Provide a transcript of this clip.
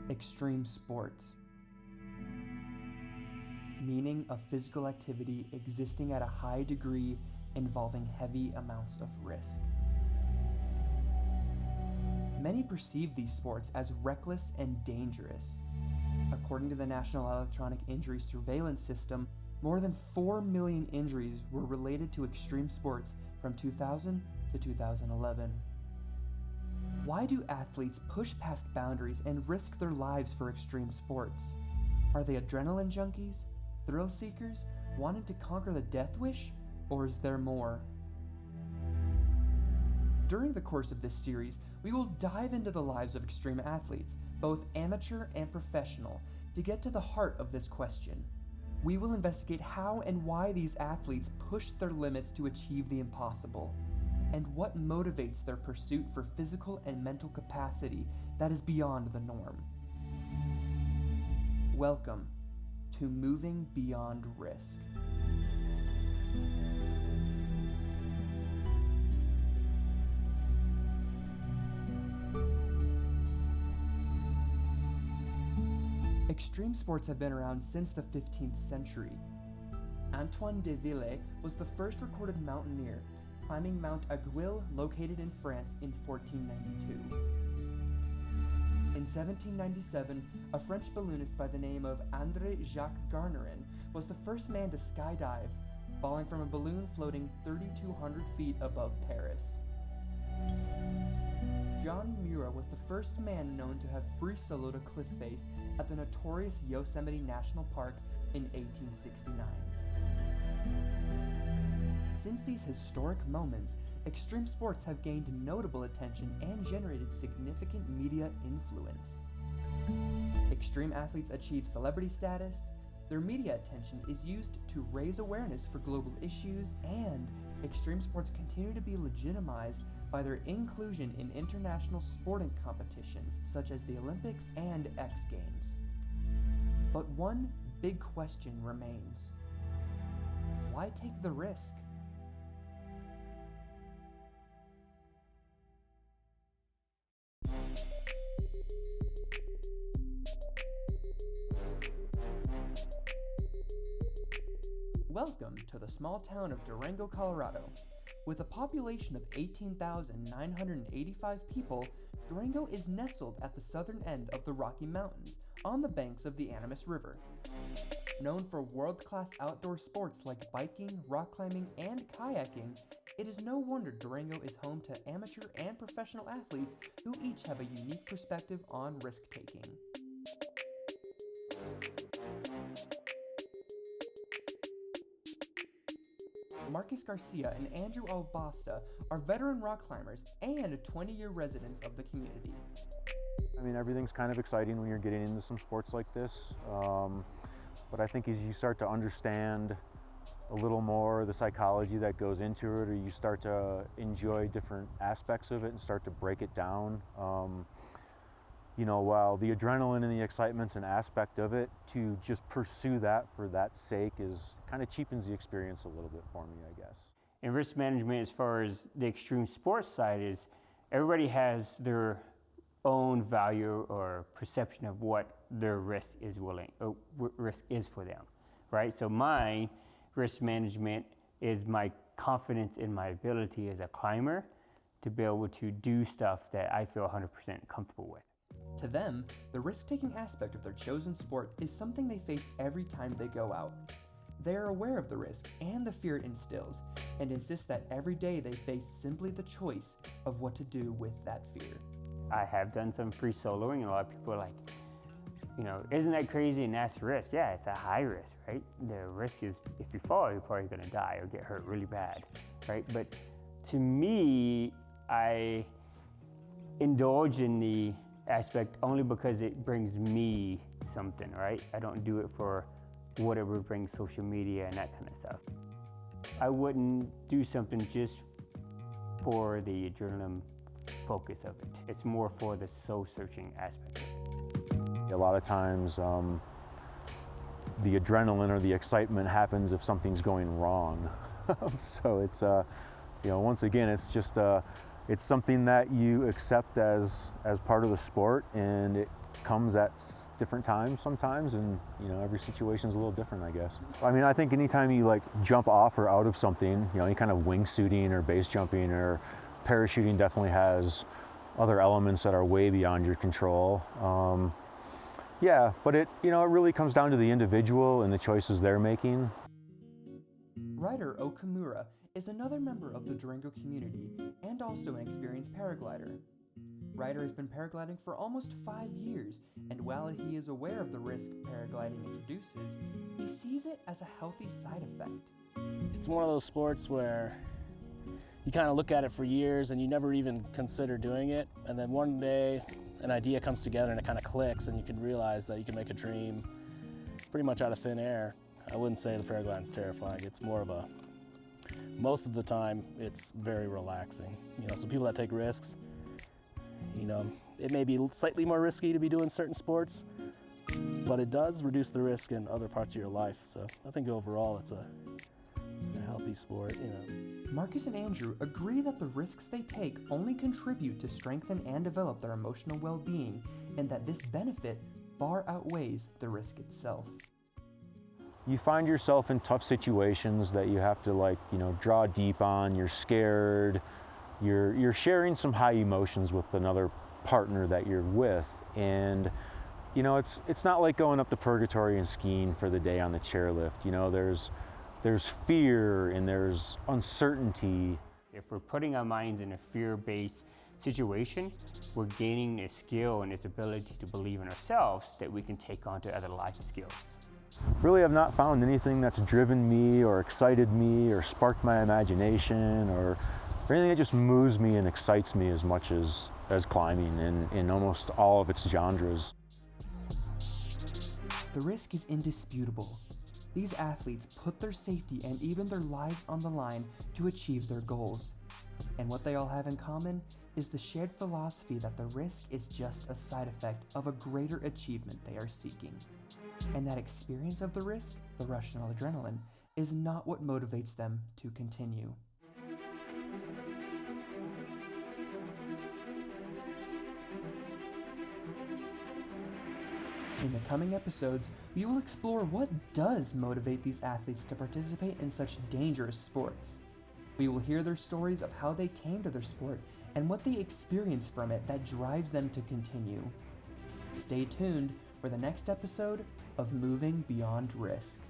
Extreme sports. Meaning of physical activity existing at a high degree involving heavy amounts of risk. Many perceive these sports as reckless and dangerous. According to the National Electronic Injury Surveillance System, more than 4 million injuries were related to extreme sports from 2000 to 2011. Why do athletes push past boundaries and risk their lives for extreme sports? Are they adrenaline junkies, thrill seekers, wanting to conquer the death wish, or is there more? During the course of this series, we will dive into the lives of extreme athletes, both amateur and professional, to get to the heart of this question. We will investigate how and why these athletes push their limits to achieve the impossible, and what motivates their pursuit for physical and mental capacity that is beyond the norm. Welcome to Moving Beyond Risk. Extreme sports have been around since the 15th century. Antoine de Ville was the first recorded mountaineer, climbing Mount Aiguille located in France in 1492. In 1797, a French balloonist by the name of André Jacques Garnerin was the first man to skydive, falling from a balloon floating 3,200 feet above Paris. John Muir was the first man known to have free soloed a cliff face at the notorious Yosemite National Park in 1869. Since these historic moments, extreme sports have gained notable attention and generated significant media influence. Extreme athletes achieve celebrity status, their media attention is used to raise awareness for global issues, and extreme sports continue to be legitimized by their inclusion in international sporting competitions such as the Olympics and X Games. But one big question remains. Why take the risk? Welcome to the small town of Durango, Colorado. With a population of 18,985 people, Durango is nestled at the southern end of the Rocky Mountains, on the banks of the Animas River. Known for world-class outdoor sports like biking, rock climbing, and kayaking, it is no wonder Durango is home to amateur and professional athletes who each have a unique perspective on risk-taking. Marcus Garcia and Andrew Albosta are veteran rock climbers and 20-year residents of the community. I mean, everything's kind of exciting when you're getting into some sports like this, but I think as you start to understand a little more the psychology that goes into it, or you start to enjoy different aspects of it and start to break it down, you know, while the adrenaline and the excitement's an aspect of it, to just pursue that for that sake is kind of cheapens the experience a little bit for me, I guess. In risk management, as far as the extreme sports side is, everybody has their own value or perception of what their risk is for them, right? So my risk management is my confidence in my ability as a climber to be able to do stuff that I feel 100% comfortable with. To them, the risk-taking aspect of their chosen sport is something they face every time they go out. They are aware of the risk and the fear it instills, and insist that every day they face simply the choice of what to do with that fear. I have done some free soloing, and a lot of people are like, you know, isn't that crazy? And that's risk. Yeah, it's a high risk, right? The risk is if you fall, you're probably gonna die or get hurt really bad, right? But to me, I indulge in the aspect only because it brings me something, right? I don't do it for whatever brings social media and that kind of stuff. I wouldn't do something just for the adrenaline focus of it. It's more for the soul-searching aspect of it. A lot of times the adrenaline or the excitement happens if something's going wrong. So it's, you know, once again, it's just it's something that you accept as part of the sport, and comes at different times sometimes, and every situation is a little different, I guess. I mean, I think anytime you like jump off or out of something, any kind of wingsuiting or base jumping or parachuting definitely has other elements that are way beyond your control. Yeah, but it really comes down to the individual and the choices they're making. Ryder Okumura is another member of the Durango community and also an experienced paraglider. Ryder has been paragliding for almost 5 years, and while he is aware of the risk paragliding introduces, he sees it as a healthy side effect. It's one of those sports where you kind of look at it for years and you never even consider doing it, and then one day an idea comes together and it kind of clicks, and you can realize that you can make a dream pretty much out of thin air. I wouldn't say the paragliding's terrifying. It's more of most of the time, it's very relaxing. So people that take risks, it may be slightly more risky to be doing certain sports, but it does reduce the risk in other parts of your life. So I think overall it's a healthy sport, Marcus and Andrew agree that the risks they take only contribute to strengthen and develop their emotional well-being, and that this benefit far outweighs the risk itself. You find yourself in tough situations that you have to draw deep on. You're scared. You're sharing some high emotions with another partner that you're with, and it's not like going up to purgatory and skiing for the day on the chairlift. There's fear and there's uncertainty. If we're putting our minds in a fear-based situation, we're gaining this skill and this ability to believe in ourselves that we can take on to other life skills. Really, I've not found anything that's driven me or excited me or sparked my imagination or anything that just moves me and excites me as much as climbing in almost all of its genres. The risk is indisputable. These athletes put their safety and even their lives on the line to achieve their goals. And what they all have in common is the shared philosophy that the risk is just a side effect of a greater achievement they are seeking. And that experience of the risk, the rush and adrenaline, is not what motivates them to continue. In the coming episodes, we will explore what does motivate these athletes to participate in such dangerous sports. We will hear their stories of how they came to their sport and what they experience from it that drives them to continue. Stay tuned for the next episode of Moving Beyond Risk.